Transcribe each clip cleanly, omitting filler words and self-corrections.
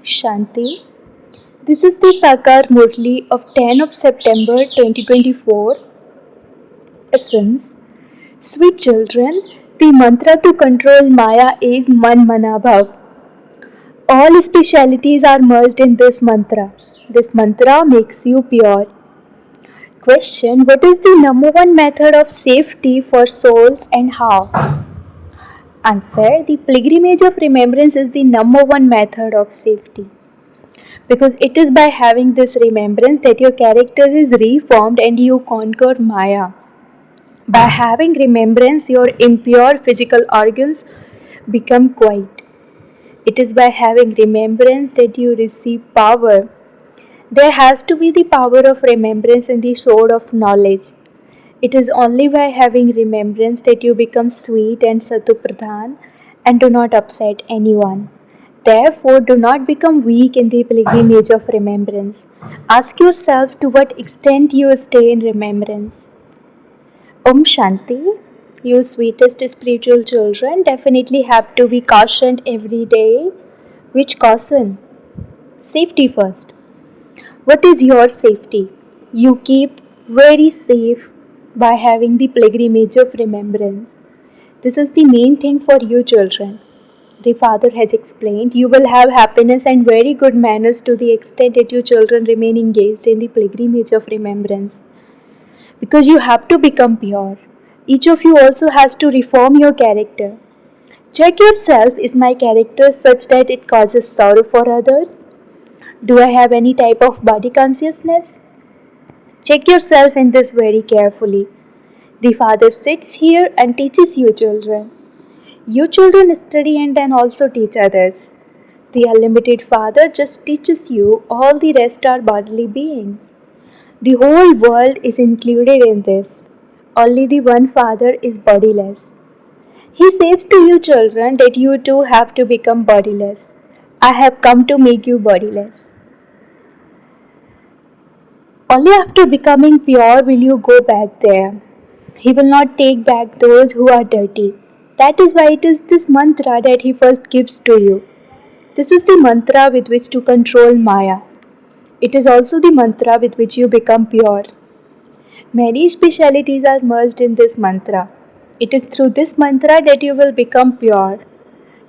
Shanti. This is the Sakar Murli of 10 of September 2024. Essence. Sweet children, the mantra to control Maya is Man Mana Bhav. All specialities are merged in this mantra. This mantra makes you pure. Question. What is the number one method of safety for souls and how? Answer. The pilgrimage of remembrance is the number one method of safety. Because it is by having this remembrance that your character is reformed and you conquer Maya. By having remembrance, your impure physical organs become quiet. It is by having remembrance that you receive power. There has to be the power of remembrance in the sword of knowledge. It is only by having remembrance that you become sweet and satupradhan and do not upset anyone. Therefore, do not become weak in the pilgrimage of remembrance. Ask yourself to what extent you stay in remembrance. Om Shanti. You sweetest spiritual children definitely have to be cautioned every day. Which caution? Safety first. What is your safety? You keep very safe by having the pilgrimage of remembrance. This is the main thing for you children. The father has explained you will have happiness and very good manners to the extent that you children remain engaged in the pilgrimage of remembrance. Because you have to become pure. Each of you also has to reform your character. Check yourself, is my character such that it causes sorrow for others? Do I have any type of body consciousness? Check yourself in this very carefully. The Father sits here and teaches you children. You children study and then also teach others. The Unlimited Father just teaches you, all the rest are bodily beings. The whole world is included in this. Only the one Father is bodiless. He says to you children that you too have to become bodiless. I have come to make you bodiless. Only after becoming pure will you go back there. He will not take back those who are dirty. That is why it is this mantra that he first gives to you. This is the mantra with which to control Maya. It is also the mantra with which you become pure. Many specialities are merged in this mantra. It is through this mantra that you will become pure.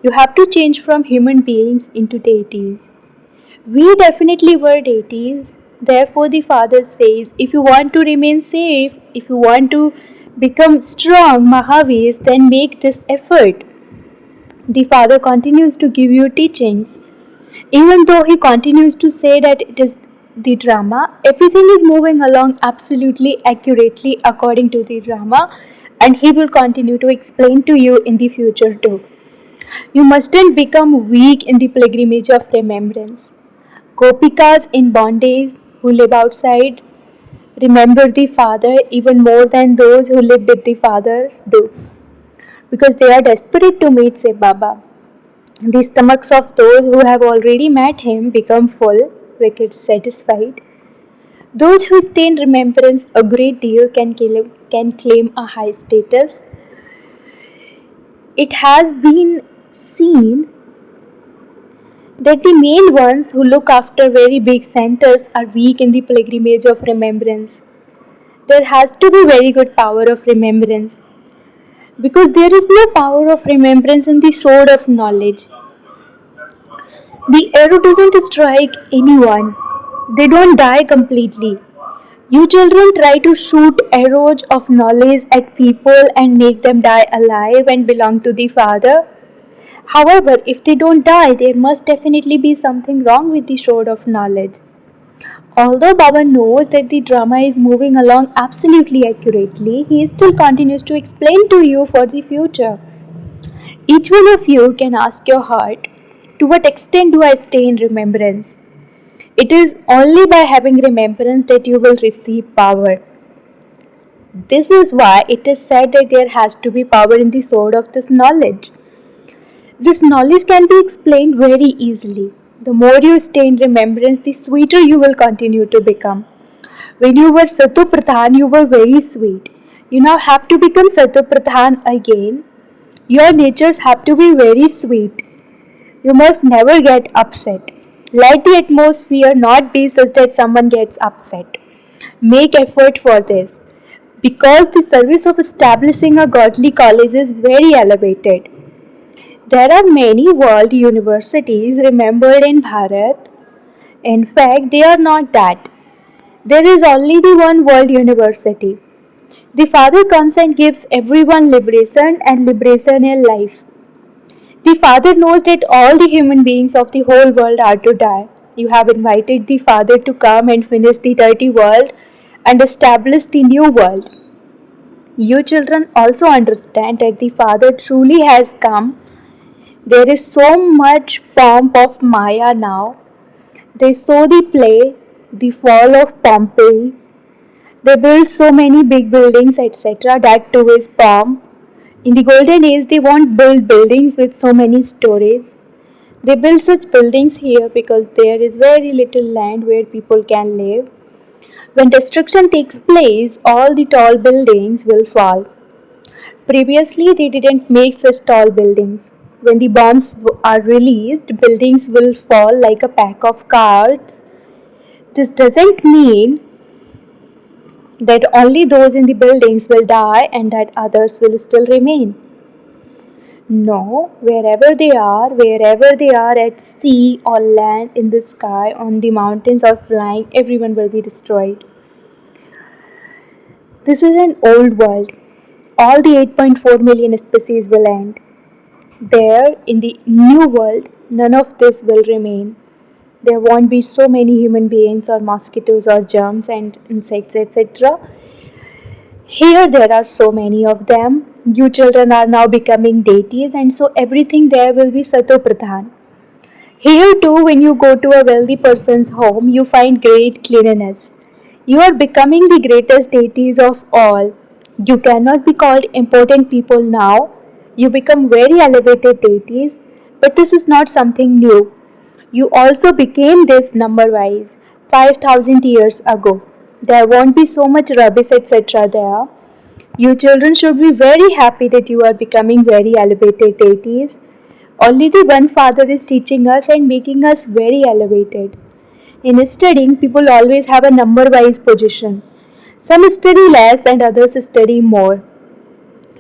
You have to change from human beings into deities. We definitely were deities. Therefore, the Father says, if you want to remain safe, if you want to become strong Mahavirs, then make this effort. The Father continues to give you teachings. Even though he continues to say that it is the drama, everything is moving along absolutely accurately according to the drama, and he will continue to explain to you in the future too. You mustn't become weak in the pilgrimage of remembrance. Gopikas in bondage who live outside remember the Father even more than those who live with the Father do, because they are desperate to meet Sai Baba. The stomachs of those who have already met him become full, wicked, satisfied. Those who stay in remembrance a great deal can claim a high status. It has been seen that the main ones who look after very big centers are weak in the pilgrimage of remembrance. There has to be very good power of remembrance, because there is no power of remembrance in the sword of knowledge. The arrow doesn't strike anyone. They don't die completely. You children try to shoot arrows of knowledge at people and make them die alive and belong to the Father. However, if they don't die, there must definitely be something wrong with the sword of knowledge. Although Baba knows that the drama is moving along absolutely accurately, he still continues to explain to you for the future. Each one of you can ask your heart, to what extent do I stay in remembrance? It is only by having remembrance that you will receive power. This is why it is said that there has to be power in the sword of this knowledge. This knowledge can be explained very easily. The more you stay in remembrance, the sweeter you will continue to become. When you were Satupradhan, you were very sweet. You now have to become Satupradhan again. Your natures have to be very sweet. You must never get upset. Let the atmosphere not be such that someone gets upset. Make effort for this because the service of establishing a godly college is very elevated. There are many world universities remembered in Bharat. In fact, they are not that. There is only the one world university. The Father comes and gives everyone liberation and liberation in life. The Father knows that all the human beings of the whole world are to die. You have invited the Father to come and finish the dirty world and establish the new world. You children also understand that the Father truly has come. There is so much pomp of Maya now. They saw the play, the fall of Pompeii. They built so many big buildings, etc. That too is pomp. In the golden age, they won't build buildings with so many stories. They build such buildings here because there is very little land where people can live. When destruction takes place, all the tall buildings will fall. Previously, they didn't make such tall buildings. When the bombs are released, buildings will fall like a pack of cards. This doesn't mean that only those in the buildings will die and that others will still remain. No, wherever they are at sea or land, in the sky, on the mountains or flying, everyone will be destroyed. This is an old world. All the 8.4 million species will end. There, in the new world, none of this will remain. There won't be so many human beings or mosquitoes or germs and insects, etc. Here there are so many of them. You children are now becoming deities, and so everything there will be Sato Pradhan. Here too, when you go to a wealthy person's home, you find great cleanliness. You are becoming the greatest deities of all. You cannot be called important people now. You become very elevated deities, but this is not something new. You also became this number wise 5,000 years ago. There won't be so much rubbish, etc. there. You children should be very happy that you are becoming very elevated deities. Only the one Father is teaching us and making us very elevated. In studying, people always have a number wise position. Some study less and others study more.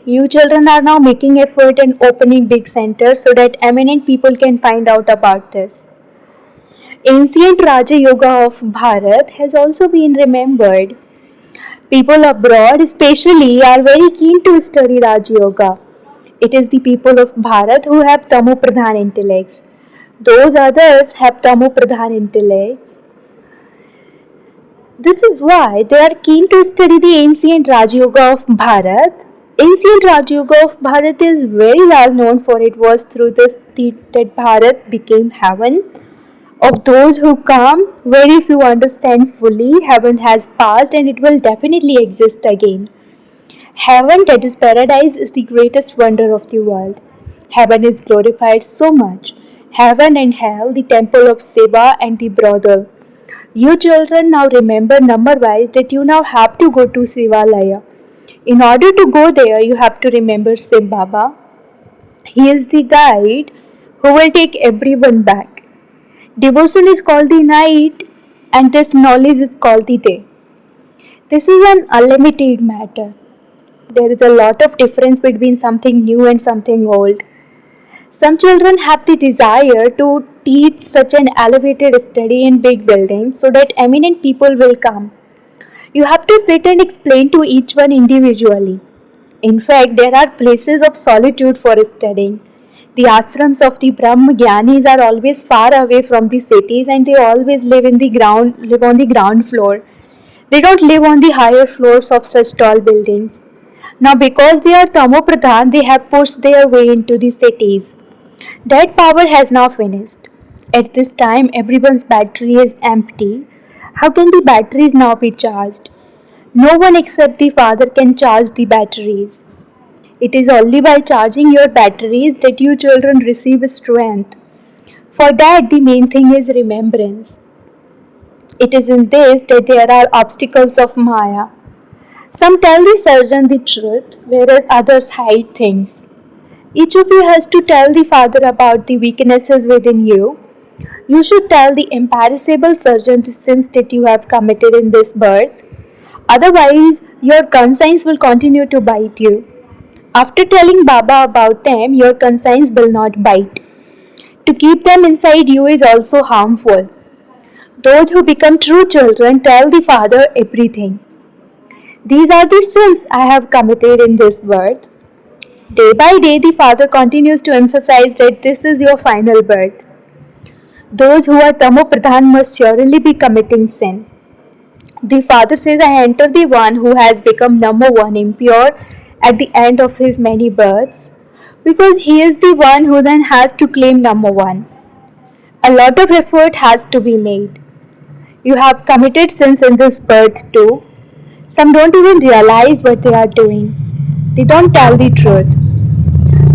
You children are now making effort and opening big centers so that eminent people can find out about this. Ancient Raja Yoga of Bharat has also been remembered. People abroad, especially, are very keen to study Raj Yoga. It is the people of Bharat who have Tamu Pradhan intellects. Those others have Tamu Pradhan intellects. This is why they are keen to study the ancient Raj Yoga of Bharat. Ancient Raj Yoga of Bharat is very well known for it was through this that Bharat became heaven. Of those who come, very few understand fully. Heaven has passed and it will definitely exist again. Heaven, that is paradise, is the greatest wonder of the world. Heaven is glorified so much. Heaven and hell, the temple of Shiva and the brothel. You children now remember number wise that you now have to go to Shivalaya. In order to go there, you have to remember Shiv Baba. He is the guide who will take everyone back. Devotion is called the night and this knowledge is called the day. This is an unlimited matter. There is a lot of difference between something new and something old. Some children have the desire to teach such an elevated study in big buildings so that eminent people will come. You have to sit and explain to each one individually. In fact, there are places of solitude for studying. The ashrams of the Brahma Gyanis are always far away from the cities and they always live on the ground floor. They don't live on the higher floors of such tall buildings. Now because they are Tamo Pradhan, they have pushed their way into the cities. That power has now finished. At this time, everyone's battery is empty. How can the batteries now be charged? No one except the Father can charge the batteries. It is only by charging your batteries that you children receive strength. For that, the main thing is remembrance. It is in this that there are obstacles of Maya. Some tell the surgeon the truth, whereas others hide things. Each of you has to tell the Father about the weaknesses within you. You should tell the imperishable surgeon the sins that you have committed in this birth. Otherwise, your conscience will continue to bite you. After telling Baba about them, your conscience will not bite. To keep them inside you is also harmful. Those who become true children tell the Father everything. These are the sins I have committed in this birth. Day by day, the Father continues to emphasize that this is your final birth. Those who are Tamo Pradhan must surely be committing sin. The Father says, I enter the one who has become number one impure at the end of his many births, because he is the one who then has to claim number one. A lot of effort has to be made. You have committed sins in this birth too. Some don't even realize what they are doing. They don't tell the truth.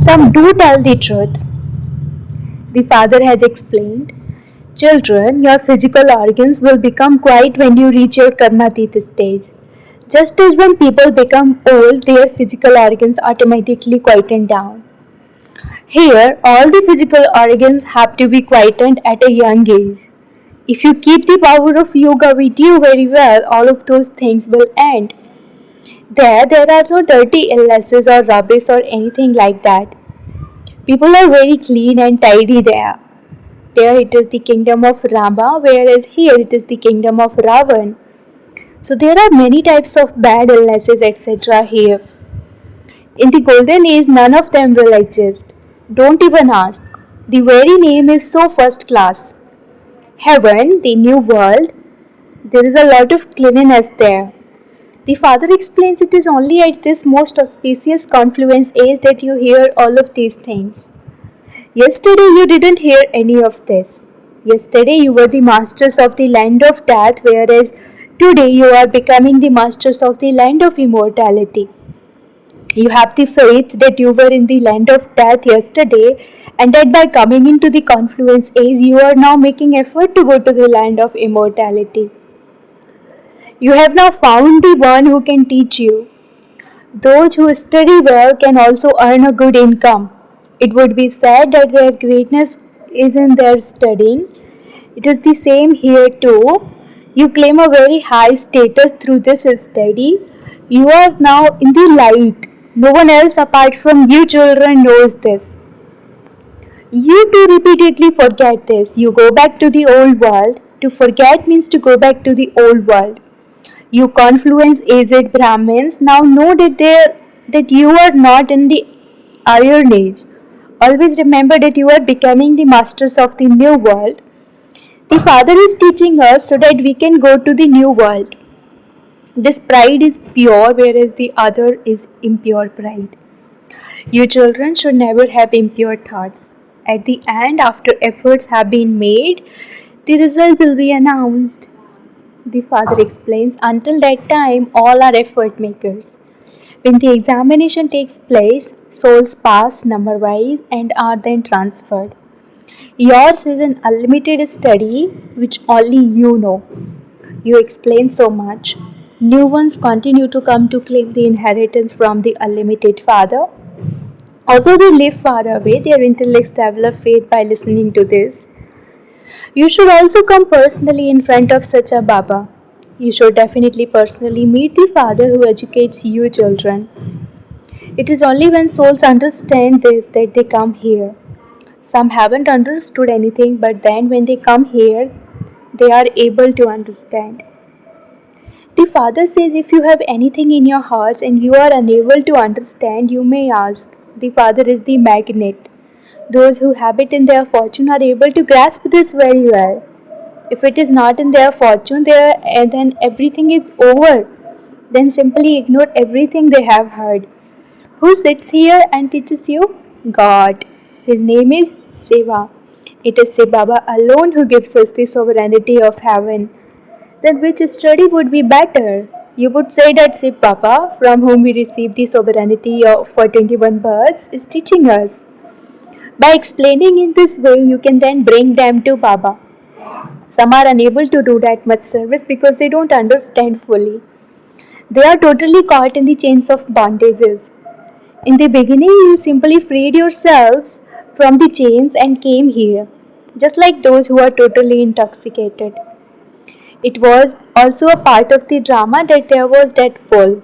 Some do tell the truth. The Father has explained, children, your physical organs will become quiet when you reach your karmatita stage. Just as when people become old, their physical organs automatically quieten down. Here, all the physical organs have to be quietened at a young age. If you keep the power of yoga with you very well, all of those things will end. There are no dirty illnesses or rubbish or anything like that. People are very clean and tidy there. There it is the kingdom of Rama, whereas here it is the kingdom of Ravan. So there are many types of bad illnesses, etc. here. In the golden age, none of them will exist. Don't even ask. The very name is so first class. Heaven, the new world, there is a lot of cleanliness there. The Father explains it is only at this most auspicious confluence age that you hear all of these things. Yesterday you didn't hear any of this. Yesterday you were the masters of the land of death, whereas today you are becoming the masters of the land of immortality. You have the faith that you were in the land of death yesterday, and that by coming into the confluence age, you are now making effort to go to the land of immortality. You have now found the one who can teach you. Those who study well can also earn a good income. It would be said that their greatness is in their studying. It is the same here too. You claim a very high status through this study. You are now in the light. No one else apart from you children knows this. You too repeatedly forget this. You go back to the old world. To forget means to go back to the old world. You confluence aged Brahmins now know that you are not in the Iron Age. Always remember that you are becoming the masters of the new world. The Father is teaching us so that we can go to the new world. This pride is pure, whereas the other is impure pride. You children should never have impure thoughts. At the end, after efforts have been made, the result will be announced. The Father explains, until that time, all are effort makers. When the examination takes place, souls pass number wise and are then transferred. Yours is an unlimited study which only you know. You explain so much. New ones continue to come to claim the inheritance from the unlimited Father. Although they live far away, their intellects develop faith by listening to this. You should also come personally in front of such a Baba. You should definitely personally meet the Father who educates you children. It is only when souls understand this that they come here. Some haven't understood anything, but then when they come here, they are able to understand. The Father says, if you have anything in your hearts and you are unable to understand, you may ask. The Father is the magnet. Those who have it in their fortune are able to grasp this very well. If it is not in their fortune, then everything is over. Then simply ignore everything they have heard. Who sits here and teaches you? God. His name is Seva. It is Shiv Baba alone who gives us the sovereignty of heaven. Then which study would be better? You would say that Shiv Baba, from whom we receive the sovereignty for 21 births, is teaching us. By explaining in this way, you can then bring them to Baba. Some are unable to do that much service because they don't understand fully. They are totally caught in the chains of bondages. In the beginning, you simply freed yourselves from the chains and came here. just like those who are totally intoxicated. It was also a part of the drama that there was that pole.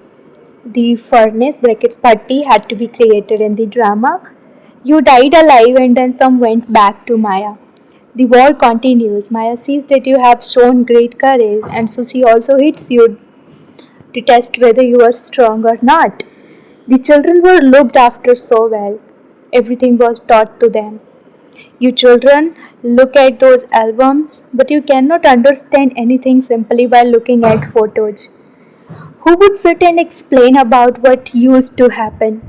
The furnace brackets party had to be created in the drama. You died alive and then some went back to Maya. The war continues. Maya sees that you have shown great courage and so she also hits you to test whether you are strong or not. The children were looked after so well. Everything was taught to them. You children look at those albums, but you cannot understand anything simply by looking at photos. Who would sit and explain about what used to happen?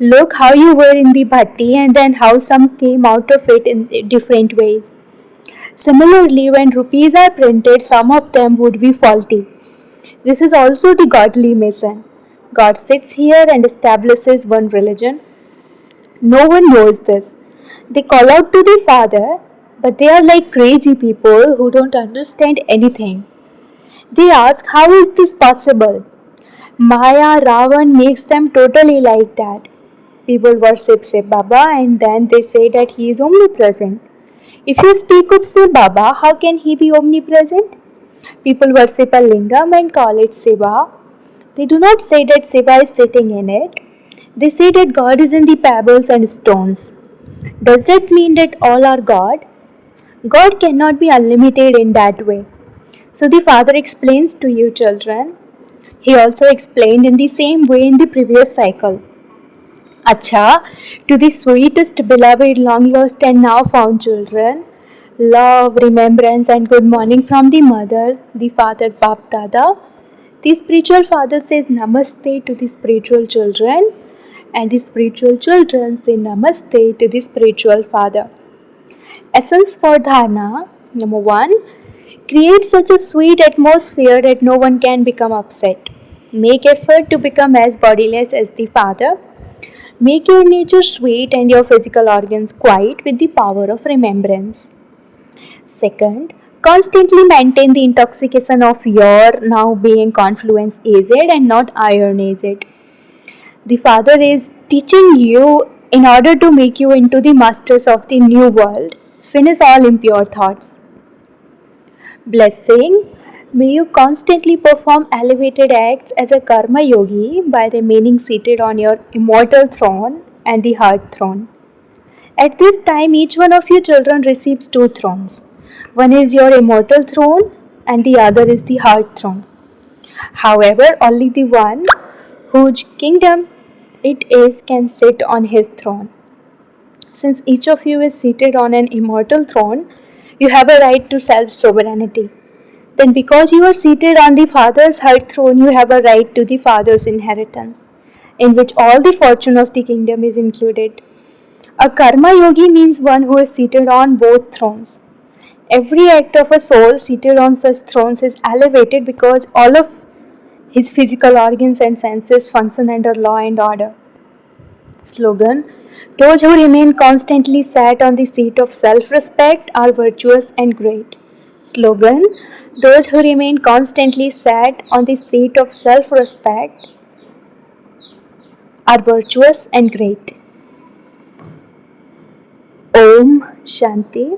Look how you were in the bhatti and then how some came out of it in different ways. Similarly, when rupees are printed, some of them would be faulty. This is also the godly mission. God sits here and establishes one religion. No one knows this. They call out to the Father, but they are like crazy people who don't understand anything. They ask, how is this possible? Maya, Ravan makes them totally like that. People worship Shiv Baba and then they say that he is omnipresent. If you speak of Shiv Baba, how can he be omnipresent? People worship a lingam and call it Shiva. They do not say that Shiva is sitting in it. They say that God is in the pebbles and stones. Does that mean that all are God? God cannot be unlimited in that way. So the Father explains to you, children. He also explained in the same way in the previous cycle. Acha, to the sweetest, beloved, long lost, and now found children, love, remembrance, and good morning from the mother, the father, Bap Dada. The spiritual father says Namaste to the spiritual children, and the spiritual children say Namaste to the spiritual father. Essence for dharna: number 1, create such a sweet atmosphere that no one can become upset. Make effort to become as bodiless as the Father. Make your nature sweet and your physical organs quiet with the power of remembrance. Second, constantly maintain the intoxication of your now being confluence aged and not iron aged. The Father is teaching you in order to make you into the masters of the new world. Finish all impure thoughts. Blessing: may you constantly perform elevated acts as a karma yogi by remaining seated on your immortal throne and the heart throne. At this time, each one of you children receives two thrones. One is your immortal throne and the other is the heart throne. However, only the one whose kingdom it is can sit on his throne. Since each of you is seated on an immortal throne, you have a right to self sovereignty. Then, because you are seated on the Father's heart throne, you have a right to the Father's inheritance, in which all the fortune of the kingdom is included. A karma yogi means one who is seated on both thrones. Every act of a soul seated on such thrones is elevated because all of his physical organs and senses function under law and order. Slogan: those who remain constantly sat on the seat of self respect are virtuous and great. Slogan: those who remain constantly sat on the seat of self respect are virtuous and great. Om Shanti.